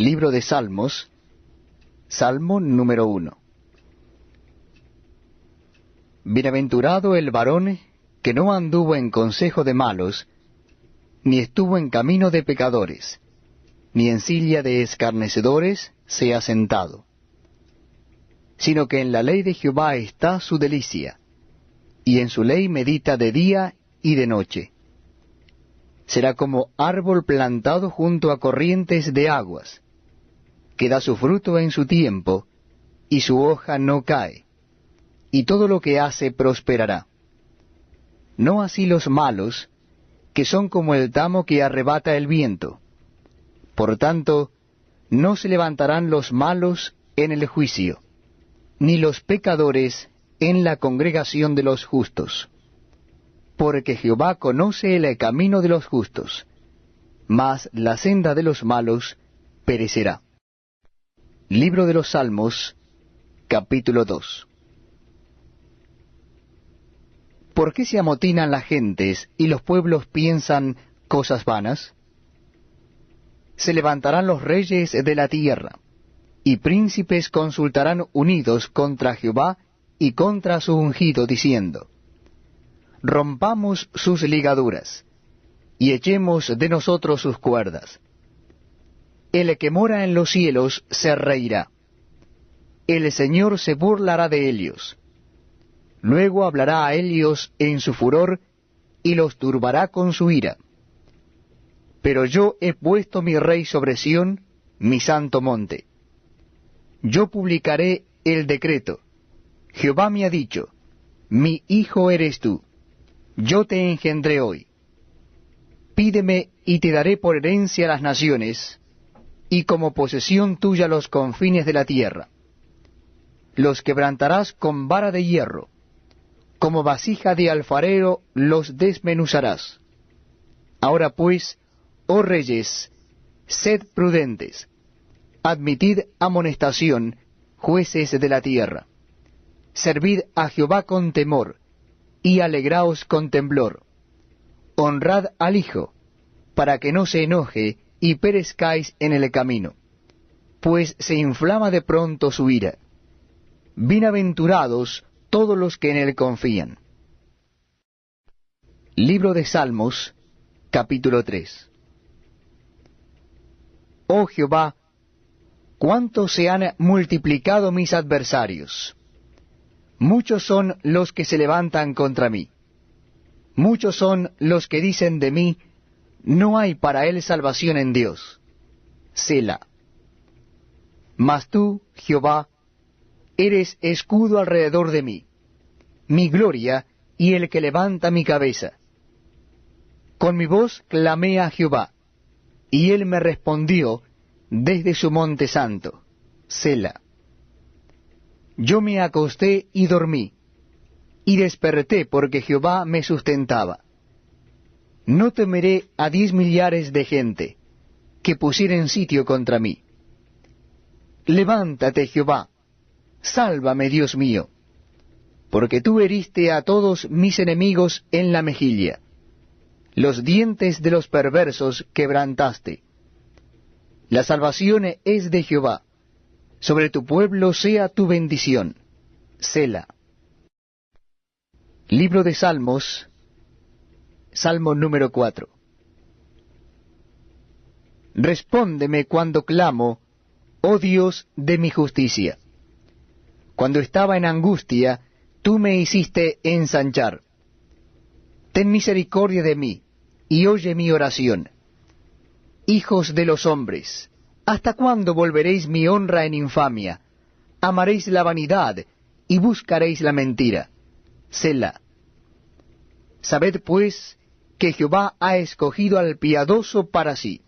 Libro de Salmos, Salmo número 1. Bienaventurado el varón que no anduvo en consejo de malos, ni estuvo en camino de pecadores, ni en silla de escarnecedores se ha sentado, sino que en la ley de Jehová está su delicia, y en su ley medita de día y de noche. Será como árbol plantado junto a corrientes de aguas, que da su fruto en su tiempo, y su hoja no cae, y todo lo que hace prosperará. No así los malos, que son como el tamo que arrebata el viento. Por tanto, no se levantarán los malos en el juicio, ni los pecadores en la congregación de los justos. Porque Jehová conoce el camino de los justos, mas la senda de los malos perecerá. Libro de los Salmos, capítulo 2. ¿Por qué se amotinan las gentes y los pueblos piensan cosas vanas? Se levantarán los reyes de la tierra, y príncipes consultarán unidos contra Jehová y contra su ungido, diciendo: rompamos sus ligaduras, y echemos de nosotros sus cuerdas. El que mora en los cielos se reirá. El Señor se burlará de ellos. Luego hablará a ellos en su furor, y los turbará con su ira. Pero yo he puesto mi rey sobre Sión, mi santo monte. Yo publicaré el decreto. Jehová me ha dicho: mi hijo eres tú. Yo te engendré hoy. Pídeme y te daré por herencia las naciones, y como posesión tuya los confines de la tierra. Los quebrantarás con vara de hierro, como vasija de alfarero los desmenuzarás. Ahora pues, oh reyes, sed prudentes, admitid amonestación, jueces de la tierra. Servid a Jehová con temor, y alegraos con temblor. Honrad al Hijo, para que no se enoje y perezcáis en el camino, pues se inflama de pronto su ira. Bienaventurados todos los que en él confían. Libro de Salmos, capítulo 3. Oh Jehová, cuánto se han multiplicado mis adversarios. Muchos son los que se levantan contra mí. Muchos son los que dicen de mí: no hay para él salvación en Dios. Selah. Mas tú, Jehová, eres escudo alrededor de mí, mi gloria y el que levanta mi cabeza. Con mi voz clamé a Jehová, y él me respondió desde su monte santo. Selah. Yo me acosté y dormí, y desperté porque Jehová me sustentaba. No temeré a 10 millares de gente que pusieren sitio contra mí. Levántate, Jehová, sálvame, Dios mío, porque tú heriste a todos mis enemigos en la mejilla. Los dientes de los perversos quebrantaste. La salvación es de Jehová. Sobre tu pueblo sea tu bendición. Selah. Libro de Salmos, Salmo número 4. Respóndeme cuando clamo, oh Dios de mi justicia. Cuando estaba en angustia, tú me hiciste ensanchar. Ten misericordia de mí, y oye mi oración. Hijos de los hombres, ¿hasta cuándo volveréis mi honra en infamia? Amaréis la vanidad, y buscaréis la mentira. Selah. Sabed pues que Jehová ha escogido al piadoso para sí.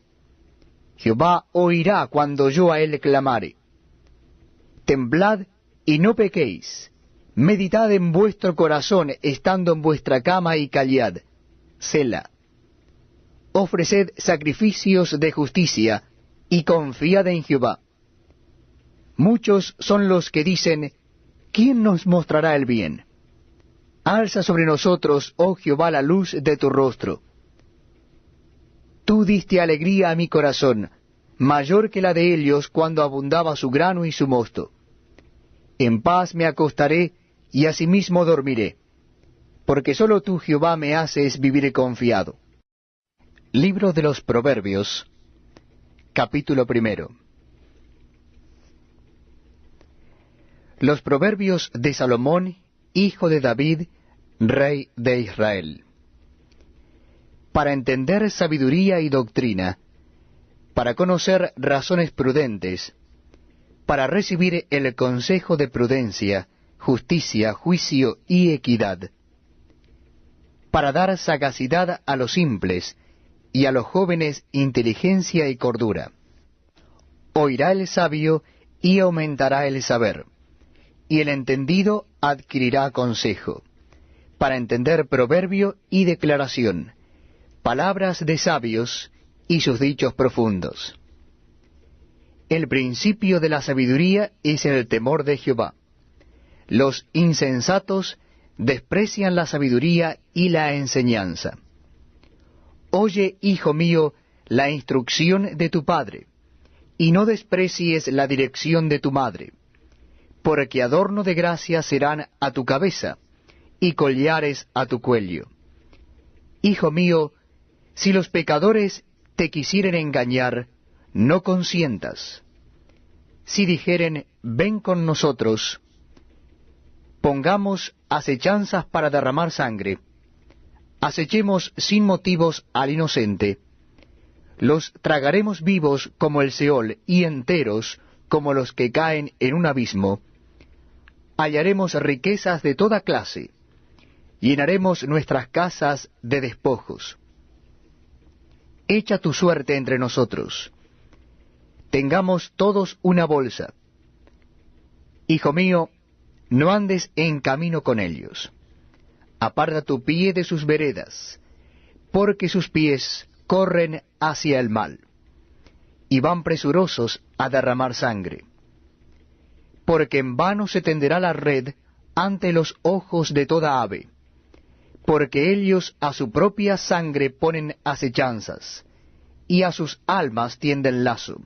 Jehová oirá cuando yo a él clamare. Temblad y no pequéis. Meditad en vuestro corazón estando en vuestra cama y callad. Selah. Ofreced sacrificios de justicia y confiad en Jehová. Muchos son los que dicen: ¿quién nos mostrará el bien? Alza sobre nosotros, oh Jehová, la luz de tu rostro. Tú diste alegría a mi corazón, mayor que la de ellos cuando abundaba su grano y su mosto. En paz me acostaré y asimismo dormiré, porque sólo tú, Jehová, me haces vivir confiado. Libro de los Proverbios, capítulo 1. Los Proverbios de Salomón, hijo de David, rey de Israel. Para entender sabiduría y doctrina, para conocer razones prudentes, para recibir el consejo de prudencia, justicia, juicio y equidad, para dar sagacidad a los simples, y a los jóvenes inteligencia y cordura. Oirá el sabio y aumentará el saber, y el entendido adquirirá consejo, para entender proverbio y declaración, palabras de sabios y sus dichos profundos. El principio de la sabiduría es el temor de Jehová. Los insensatos desprecian la sabiduría y la enseñanza. Oye, hijo mío, la instrucción de tu padre, y no desprecies la dirección de tu madre, porque adorno de gracia serán a tu cabeza, y collares a tu cuello. Hijo mío, si los pecadores te quisieren engañar, no consientas. Si dijeren, ven con nosotros, pongamos acechanzas para derramar sangre, acechemos sin motivos al inocente, los tragaremos vivos como el Seol y enteros como los que caen en un abismo, hallaremos riquezas de toda clase, llenaremos nuestras casas de despojos. Echa tu suerte entre nosotros, tengamos todos una bolsa. Hijo mío, no andes en camino con ellos. Aparta tu pie de sus veredas, porque sus pies corren hacia el mal, y van presurosos a derramar sangre. Porque en vano se tenderá la red ante los ojos de toda ave, porque ellos a su propia sangre ponen acechanzas, y a sus almas tienden lazo.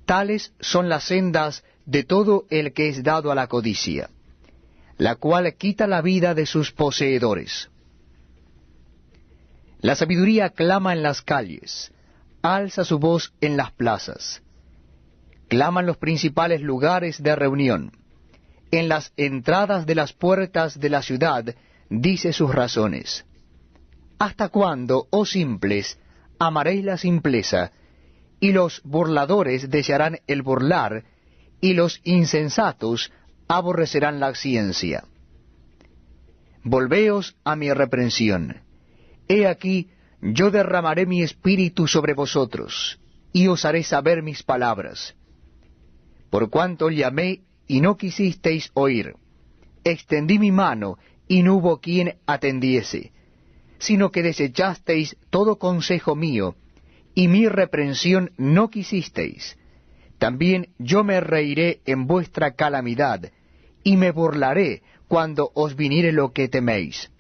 Tales son las sendas de todo el que es dado a la codicia, la cual quita la vida de sus poseedores. La sabiduría clama en las calles, alza su voz en las plazas. Claman los principales lugares de reunión. En las entradas de las puertas de la ciudad dice sus razones. ¿Hasta cuándo, oh simples, amaréis la simpleza, y los burladores desearán el burlar, y los insensatos aborrecerán la ciencia? Volveos a mi reprensión. He aquí, yo derramaré mi espíritu sobre vosotros, y os haré saber mis palabras. Por cuanto llamé, y no quisisteis oír, extendí mi mano, y no hubo quien atendiese, sino que desechasteis todo consejo mío, y mi reprensión no quisisteis. También yo me reiré en vuestra calamidad, y me burlaré cuando os viniere lo que teméis.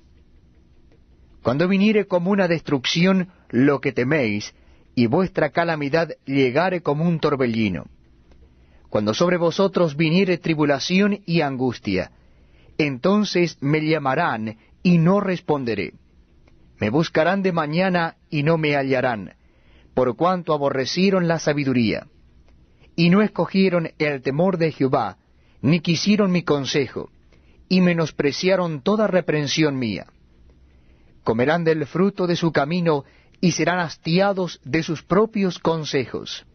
Cuando viniere como una destrucción lo que teméis, y vuestra calamidad llegare como un torbellino. Cuando sobre vosotros viniere tribulación y angustia, entonces me llamarán y no responderé. Me buscarán de mañana y no me hallarán, por cuanto aborrecieron la sabiduría, y no escogieron el temor de Jehová, ni quisieron mi consejo, y menospreciaron toda reprensión mía. Comerán del fruto de su camino, y serán hastiados de sus propios consejos.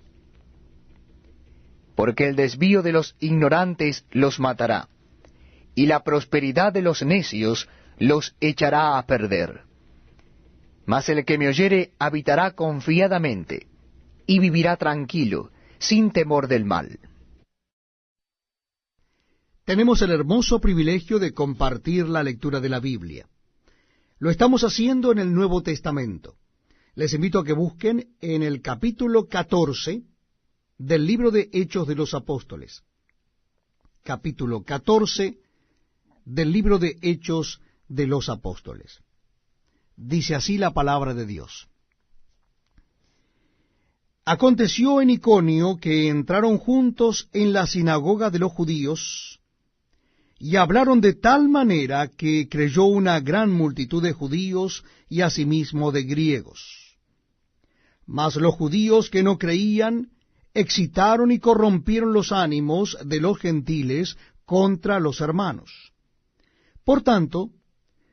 Porque el desvío de los ignorantes los matará, y la prosperidad de los necios los echará a perder. Mas el que me oyere habitará confiadamente, y vivirá tranquilo, sin temor del mal. Tenemos el hermoso privilegio de compartir la lectura de la Biblia. Lo estamos haciendo en el Nuevo Testamento. Les invito a que busquen en el capítulo 14 del libro de Hechos de los Apóstoles. Capítulo 14 del libro de Hechos de los Apóstoles. Dice así la palabra de Dios. Aconteció en Iconio que entraron juntos en la sinagoga de los judíos, y hablaron de tal manera que creyó una gran multitud de judíos y asimismo de griegos. Mas los judíos que no creían excitaron y corrompieron los ánimos de los gentiles contra los hermanos. Por tanto,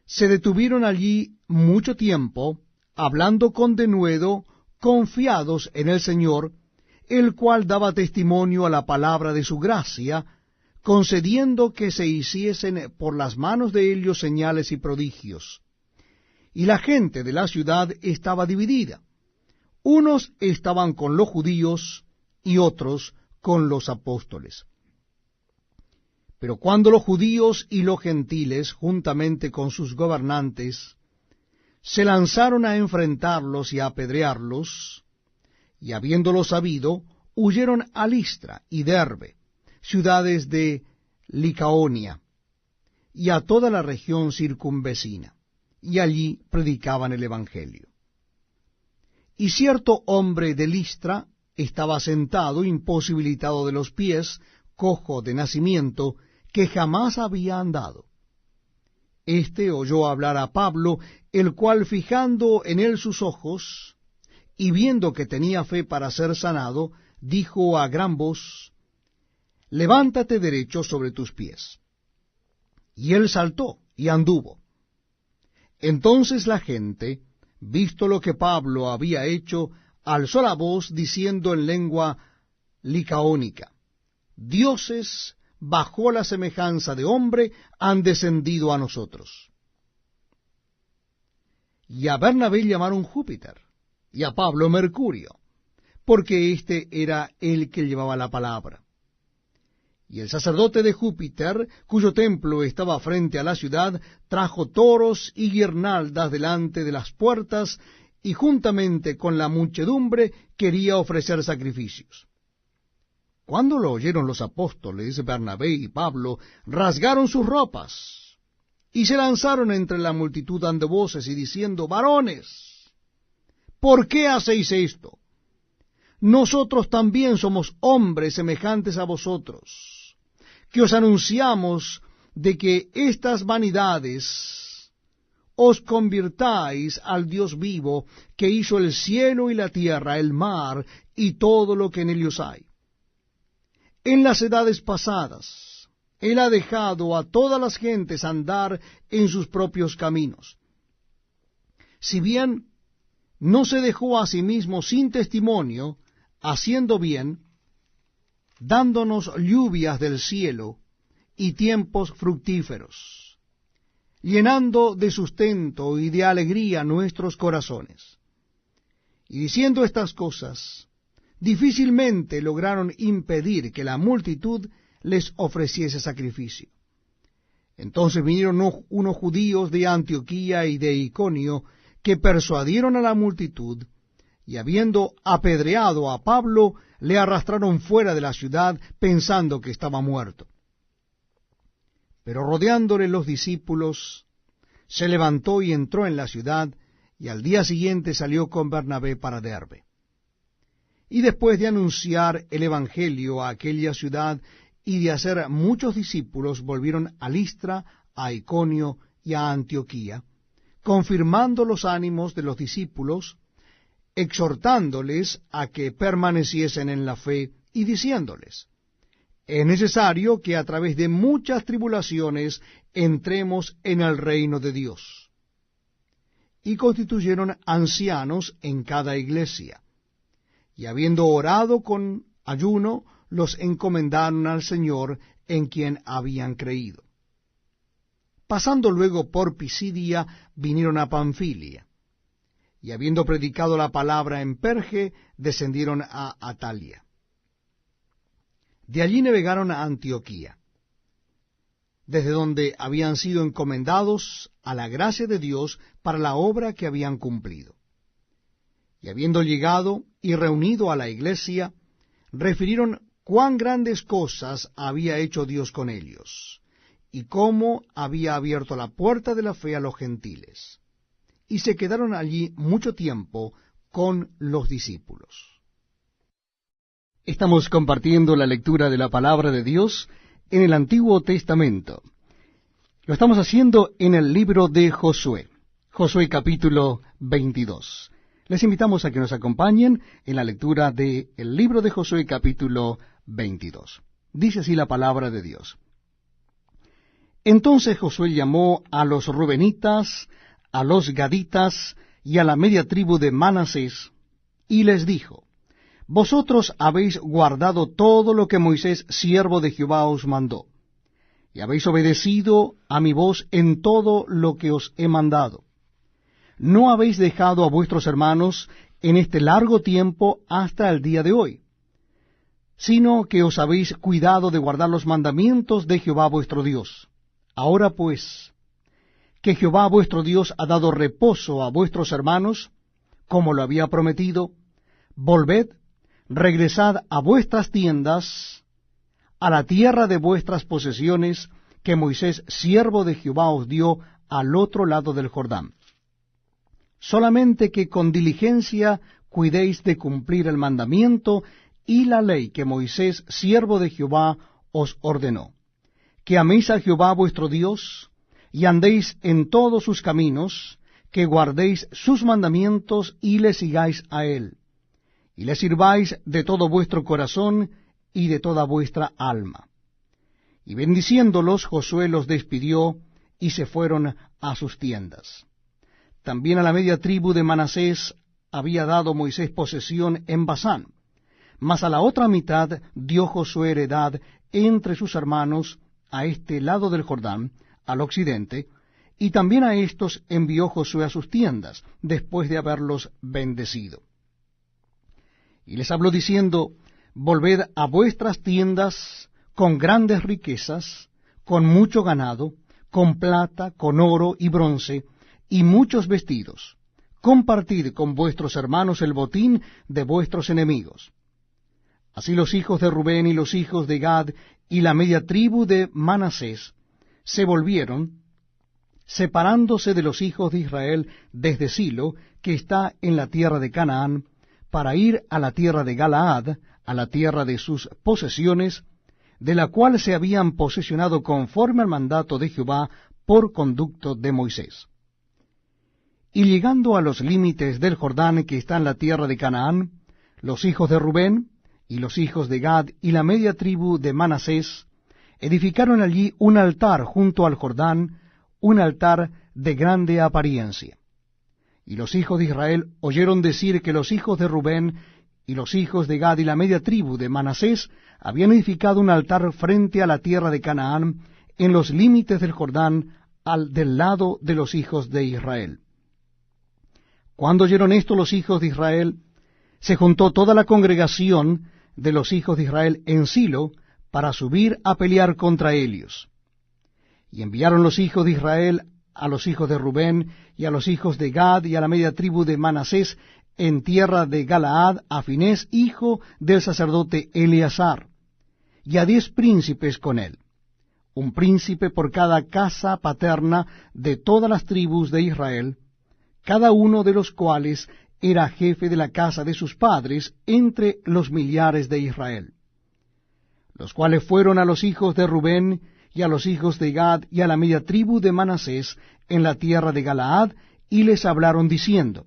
se detuvieron allí mucho tiempo, hablando con denuedo, confiados en el Señor, el cual daba testimonio a la palabra de su gracia, concediendo que se hiciesen por las manos de ellos señales y prodigios. Y la gente de la ciudad estaba dividida. Unos estaban con los judíos y otros con los apóstoles. Pero cuando los judíos y los gentiles, juntamente con sus gobernantes, se lanzaron a enfrentarlos y a apedrearlos, y habiéndolo sabido, huyeron a Listra y Derbe, ciudades de Licaonia, y a toda la región circunvecina, y allí predicaban el Evangelio. Y cierto hombre de Listra estaba sentado, imposibilitado de los pies, cojo de nacimiento, que jamás había andado. Este oyó hablar a Pablo, el cual, fijando en él sus ojos, y viendo que tenía fe para ser sanado, dijo a gran voz: Levántate derecho sobre tus pies. Y él saltó y anduvo. Entonces la gente, visto lo que Pablo había hecho, alzó la voz diciendo en lengua licaónica: Dioses bajo la semejanza de hombre han descendido a nosotros. Y a Bernabé llamaron Júpiter, y a Pablo Mercurio, porque éste era el que llevaba la palabra. Y el sacerdote de Júpiter, cuyo templo estaba frente a la ciudad, trajo toros y guirnaldas delante de las puertas, y juntamente con la muchedumbre quería ofrecer sacrificios. Cuando lo oyeron los apóstoles, Bernabé y Pablo rasgaron sus ropas, y se lanzaron entre la multitud dando voces y diciendo: Varones, ¿por qué hacéis esto? Nosotros también somos hombres semejantes a vosotros, que os anunciamos de que estas vanidades os convirtáis al Dios vivo, que hizo el cielo y la tierra, el mar y todo lo que en ellos hay. En las edades pasadas, Él ha dejado a todas las gentes andar en sus propios caminos. Si bien no se dejó a sí mismo sin testimonio, haciendo bien, dándonos lluvias del cielo y tiempos fructíferos, llenando de sustento y de alegría nuestros corazones. Y diciendo estas cosas, difícilmente lograron impedir que la multitud les ofreciese sacrificio. Entonces vinieron unos judíos de Antioquía y de Iconio, que persuadieron a la multitud, y habiendo apedreado a Pablo, le arrastraron fuera de la ciudad, pensando que estaba muerto. Pero rodeándole los discípulos, se levantó y entró en la ciudad, y al día siguiente salió con Bernabé para Derbe. Y después de anunciar el Evangelio a aquella ciudad y de hacer muchos discípulos, volvieron a Listra, a Iconio y a Antioquía, confirmando los ánimos de los discípulos, exhortándoles a que permaneciesen en la fe y diciéndoles: es necesario que a través de muchas tribulaciones entremos en el reino de Dios. Y constituyeron ancianos en cada iglesia. Y habiendo orado con ayuno, los encomendaron al Señor en quien habían creído. Pasando luego por Pisidia, vinieron a Panfilia, y habiendo predicado la palabra en Perge, descendieron a Atalia. De allí navegaron a Antioquía, desde donde habían sido encomendados a la gracia de Dios para la obra que habían cumplido. Y habiendo llegado y reunido a la iglesia, refirieron cuán grandes cosas había hecho Dios con ellos, y cómo había abierto la puerta de la fe a los gentiles. Y se quedaron allí mucho tiempo con los discípulos. Estamos compartiendo la lectura de la palabra de Dios en el Antiguo Testamento. Lo estamos haciendo en el libro de Josué, Josué capítulo 22. Les invitamos a que nos acompañen en la lectura del libro de Josué capítulo 22. Dice así la palabra de Dios. Entonces Josué llamó a los rubenitas, a los gaditas y a la media tribu de Manasés, y les dijo: Vosotros habéis guardado todo lo que Moisés, siervo de Jehová, os mandó, y habéis obedecido a mi voz en todo lo que os he mandado. No habéis dejado a vuestros hermanos en este largo tiempo hasta el día de hoy, sino que os habéis cuidado de guardar los mandamientos de Jehová vuestro Dios. Ahora pues, que Jehová vuestro Dios ha dado reposo a vuestros hermanos, como lo había prometido, volved, regresad a vuestras tiendas, a la tierra de vuestras posesiones, que Moisés, siervo de Jehová, os dio al otro lado del Jordán. Solamente que con diligencia cuidéis de cumplir el mandamiento y la ley que Moisés, siervo de Jehová, os ordenó, que améis a Jehová vuestro Dios, y andéis en todos sus caminos, que guardéis sus mandamientos y le sigáis a él, y le sirváis de todo vuestro corazón y de toda vuestra alma. Y bendiciéndolos, Josué los despidió, y se fueron a sus tiendas. También a la media tribu de Manasés había dado Moisés posesión en Basán, mas a la otra mitad dio Josué heredad entre sus hermanos a este lado del Jordán, al occidente, y también a éstos envió Josué a sus tiendas, después de haberlos bendecido. Y les habló diciendo: Volved a vuestras tiendas con grandes riquezas, con mucho ganado, con plata, con oro y bronce, y muchos vestidos. Compartid con vuestros hermanos el botín de vuestros enemigos. Así los hijos de Rubén y los hijos de Gad y la media tribu de Manasés se volvieron, separándose de los hijos de Israel desde Silo, que está en la tierra de Canaán, para ir a la tierra de Galaad, a la tierra de sus posesiones, de la cual se habían posesionado conforme al mandato de Jehová por conducto de Moisés. Y llegando a los límites del Jordán que está en la tierra de Canaán, los hijos de Rubén y los hijos de Gad y la media tribu de Manasés edificaron allí un altar junto al Jordán, un altar de grande apariencia. Y los hijos de Israel oyeron decir que los hijos de Rubén y los hijos de Gad y la media tribu de Manasés habían edificado un altar frente a la tierra de Canaán, en los límites del Jordán, del lado de los hijos de Israel. Cuando oyeron esto los hijos de Israel, se juntó toda la congregación de los hijos de Israel en Silo para subir a pelear contra ellos. Y enviaron los hijos de Israel a los hijos de Rubén y a los hijos de Gad y a la media tribu de Manasés en tierra de Galaad a Finés, hijo del sacerdote Eleazar, y a 10 príncipes con él, un príncipe por cada casa paterna de todas las tribus de Israel, cada uno de los cuales era jefe de la casa de sus padres entre los millares de Israel, los cuales fueron a los hijos de Rubén y a los hijos de Gad y a la media tribu de Manasés en la tierra de Galaad, y les hablaron diciendo: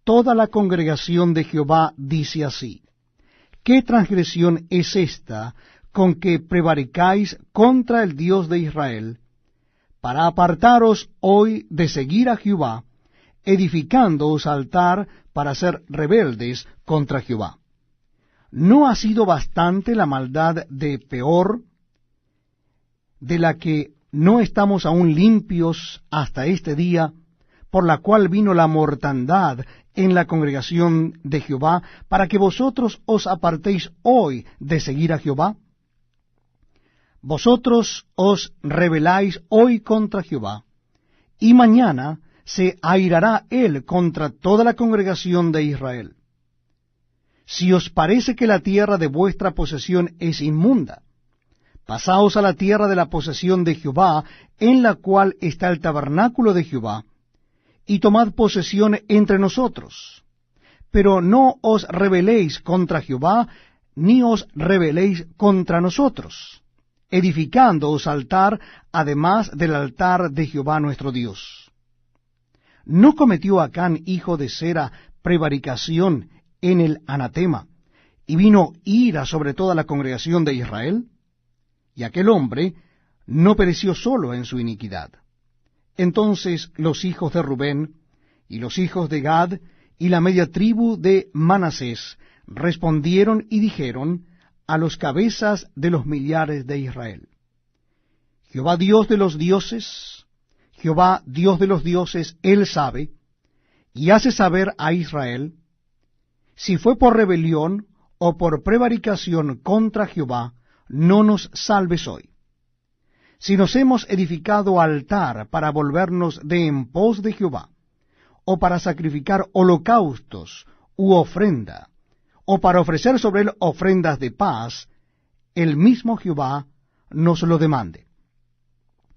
Toda la congregación de Jehová dice así: ¿Qué transgresión es esta con que prevaricáis contra el Dios de Israel, para apartaros hoy de seguir a Jehová, edificándoos altar para ser rebeldes contra Jehová? ¿No ha sido bastante la maldad de Peor, de la que no estamos aún limpios hasta este día, por la cual vino la mortandad en la congregación de Jehová, para que vosotros os apartéis hoy de seguir a Jehová? Vosotros os rebeláis hoy contra Jehová, y mañana se airará él contra toda la congregación de Israel. Si os parece que la tierra de vuestra posesión es inmunda, pasaos a la tierra de la posesión de Jehová, en la cual está el tabernáculo de Jehová, y tomad posesión entre nosotros. Pero no os rebeléis contra Jehová, ni os rebeléis contra nosotros, edificándoos altar, además del altar de Jehová nuestro Dios. ¿No cometió Acán, hijo de Zera, prevaricación en el anatema, y vino ira sobre toda la congregación de Israel? Y aquel hombre no pereció solo en su iniquidad. Entonces los hijos de Rubén, y los hijos de Gad, y la media tribu de Manasés, respondieron y dijeron a los cabezas de los millares de Israel: Jehová Dios de los dioses, Jehová Dios de los dioses, Él sabe, y hace saber a Israel, si fue por rebelión o por prevaricación contra Jehová, no nos salves hoy. Si nos hemos edificado altar para volvernos de en pos de Jehová, o para sacrificar holocaustos u ofrenda, o para ofrecer sobre él ofrendas de paz, el mismo Jehová nos lo demande.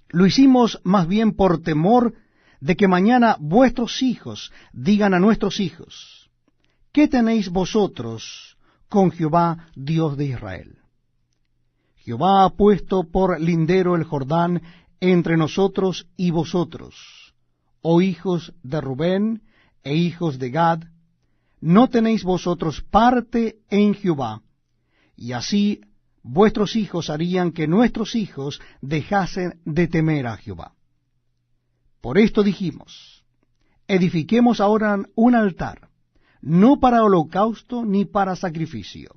Lo hicimos más bien por temor de que mañana vuestros hijos digan a nuestros hijos: ¿qué tenéis vosotros con Jehová Dios de Israel? Jehová ha puesto por lindero el Jordán entre nosotros y vosotros, oh hijos de Rubén e hijos de Gad, ¿no tenéis vosotros parte en Jehová? Y así vuestros hijos harían que nuestros hijos dejasen de temer a Jehová. Por esto dijimos: edifiquemos ahora un altar, no para holocausto ni para sacrificio,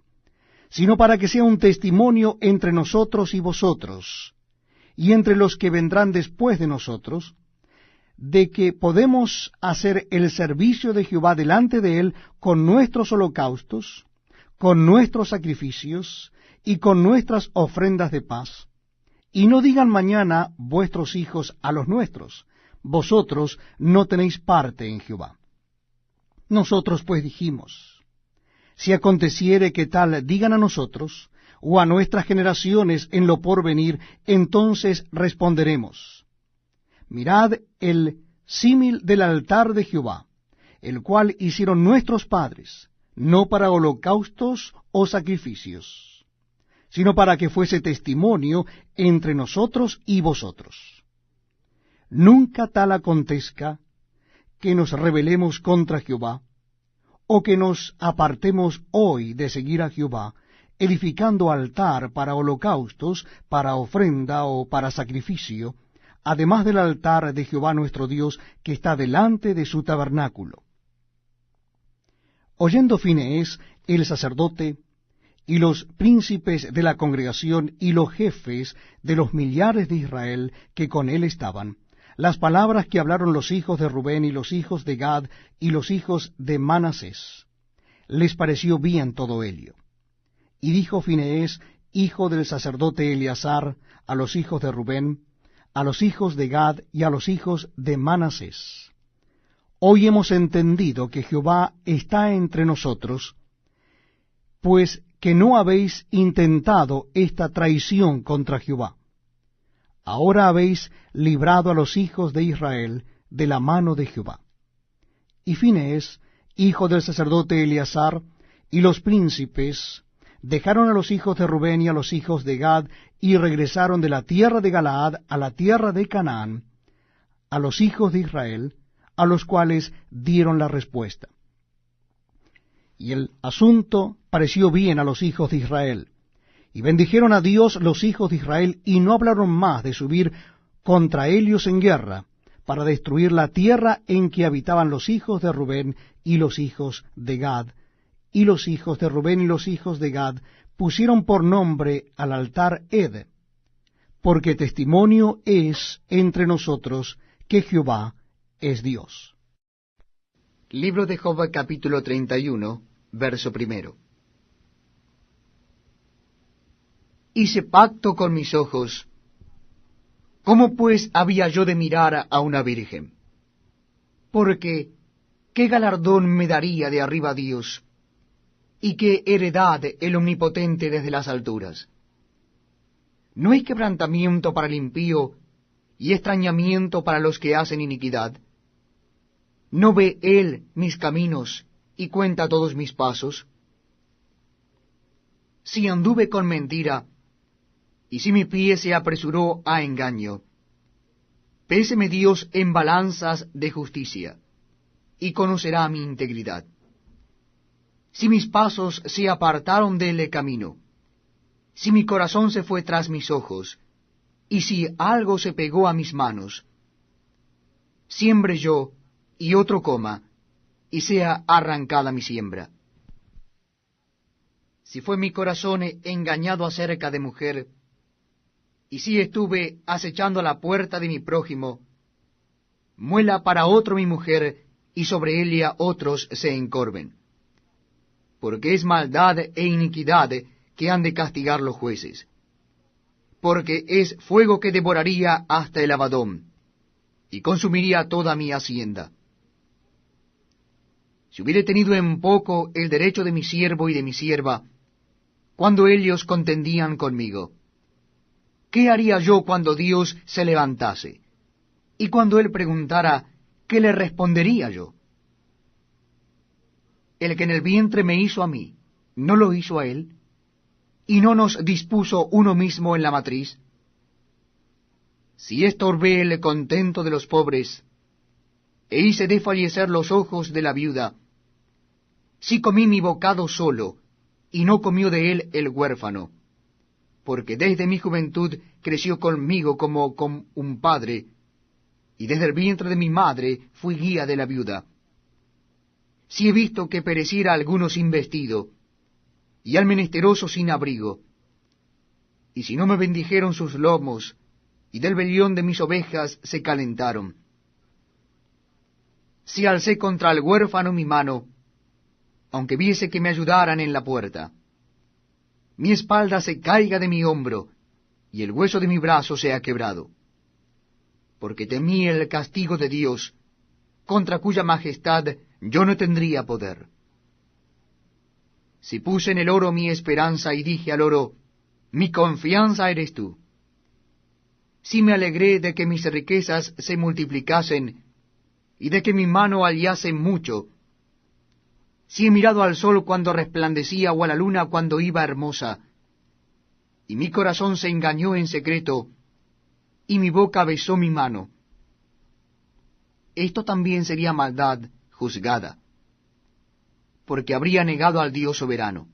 sino para que sea un testimonio entre nosotros y vosotros, y entre los que vendrán después de nosotros, de que podemos hacer el servicio de Jehová delante de él con nuestros holocaustos, con nuestros sacrificios y con nuestras ofrendas de paz. Y no digan mañana vuestros hijos a los nuestros: vosotros no tenéis parte en Jehová. Nosotros pues dijimos: si aconteciere que tal digan a nosotros, o a nuestras generaciones en lo porvenir, entonces responderemos: mirad el símil del altar de Jehová, el cual hicieron nuestros padres, no para holocaustos o sacrificios, sino para que fuese testimonio entre nosotros y vosotros. Nunca tal acontezca que nos rebelemos contra Jehová, o que nos apartemos hoy de seguir a Jehová, edificando altar para holocaustos, para ofrenda o para sacrificio, además del altar de Jehová nuestro Dios que está delante de su tabernáculo. Oyendo Finees el sacerdote, y los príncipes de la congregación y los jefes de los millares de Israel que con él estaban, las palabras que hablaron los hijos de Rubén y los hijos de Gad y los hijos de Manasés, les pareció bien todo ello. Y dijo Finees, hijo del sacerdote Eleazar, a los hijos de Rubén, a los hijos de Gad y a los hijos de Manasés: hoy hemos entendido que Jehová está entre nosotros, pues que no habéis intentado esta traición contra Jehová. Ahora habéis librado a los hijos de Israel de la mano de Jehová. Y Finees, hijo del sacerdote Eleazar, y los príncipes dejaron a los hijos de Rubén y a los hijos de Gad, y regresaron de la tierra de Galaad a la tierra de Canaán, a los hijos de Israel, a los cuales dieron la respuesta. Y el asunto pareció bien a los hijos de Israel, y bendijeron a Dios los hijos de Israel, y no hablaron más de subir contra ellos en guerra, para destruir la tierra en que habitaban los hijos de Rubén y los hijos de Gad. Y los hijos de Rubén y los hijos de Gad pusieron por nombre al altar Ed, porque testimonio es entre nosotros que Jehová es Dios. Libro de Job, capítulo 31, verso 1. Hice pacto con mis ojos. ¿Cómo pues había yo de mirar a una virgen? Porque, ¿qué galardón me daría de arriba Dios? ¿Y qué heredad el Omnipotente desde las alturas? ¿No hay quebrantamiento para el impío y extrañamiento para los que hacen iniquidad? ¿No ve él mis caminos y cuenta todos mis pasos? si anduve con mentira, y si mi pie se apresuró a engaño, péseme Dios en balanzas de justicia, y conocerá mi integridad. Si mis pasos se apartaron del camino, si mi corazón se fue tras mis ojos, y si algo se pegó a mis manos, siembre yo, y otro coma, y sea arrancada mi siembra. Si fue mi corazón engañado acerca de mujer, y si estuve acechando a la puerta de mi prójimo, muela para otro mi mujer, y sobre ella otros se encorven. Porque es maldad e iniquidad que han de castigar los jueces. Porque es fuego que devoraría hasta el Abadón, y consumiría toda mi hacienda. Si hubiere tenido en poco el derecho de mi siervo y de mi sierva, cuando ellos contendían conmigo, ¿qué haría yo cuando Dios se levantase? Y cuando él preguntara, ¿qué le respondería yo? El que en el vientre me hizo a mí, ¿no lo hizo a él? ¿Y no nos dispuso uno mismo en la matriz? Si estorbé el contento de los pobres, e hice desfallecer los ojos de la viuda, si comí mi bocado solo, y no comió de él el huérfano, porque desde mi juventud creció conmigo como con un padre, y desde el vientre de mi madre fui guía de la viuda. Si he visto que pereciera alguno sin vestido, y al menesteroso sin abrigo, y si no me bendijeron sus lomos, y del vellón de mis ovejas se calentaron. Si alcé contra el huérfano mi mano, aunque viese que me ayudaran en la puerta, mi espalda se caiga de mi hombro, y el hueso de mi brazo sea quebrado. Porque temí el castigo de Dios, contra cuya majestad yo no tendría poder. Si puse en el oro mi esperanza y dije al oro, mi confianza eres tú. Si me alegré de que mis riquezas se multiplicasen, y de que mi mano hallase mucho, si he mirado al sol cuando resplandecía o a la luna cuando iba hermosa, y mi corazón se engañó en secreto, y mi boca besó mi mano, esto también sería maldad juzgada, porque habría negado al Dios soberano.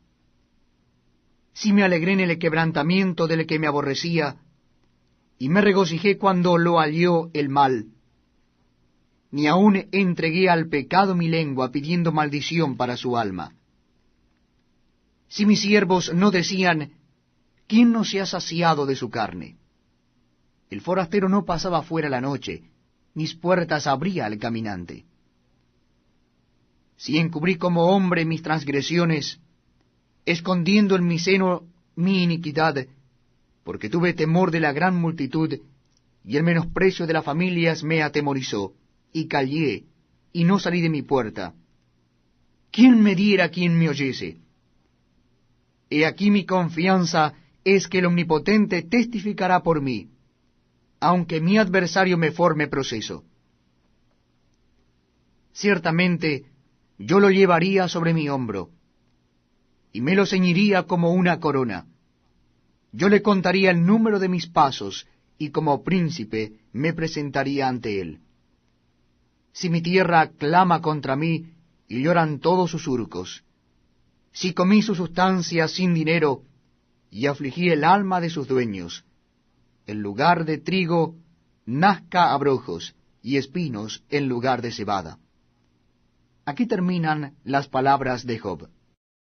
Si me alegré en el quebrantamiento del que me aborrecía, y me regocijé cuando lo halló el mal, ni aun entregué al pecado mi lengua pidiendo maldición para su alma. Si mis siervos no decían, ¿quién no se ha saciado de su carne? El forastero no pasaba fuera la noche, mis puertas abría al caminante. Si encubrí como hombre mis transgresiones, escondiendo en mi seno mi iniquidad, porque tuve temor de la gran multitud, y el menosprecio de las familias me atemorizó, y callé, y no salí de mi puerta. ¿Quién me diera quien me oyese? He aquí mi confianza es que el Omnipotente testificará por mí, aunque mi adversario me forme proceso. Ciertamente yo lo llevaría sobre mi hombro, y me lo ceñiría como una corona. Yo le contaría el número de mis pasos, y como príncipe me presentaría ante él. Si mi tierra clama contra mí, y lloran todos sus surcos, si comí su sustancia sin dinero, y afligí el alma de sus dueños, en lugar de trigo nazca abrojos, y espinos en lugar de cebada. Aquí terminan las palabras de Job.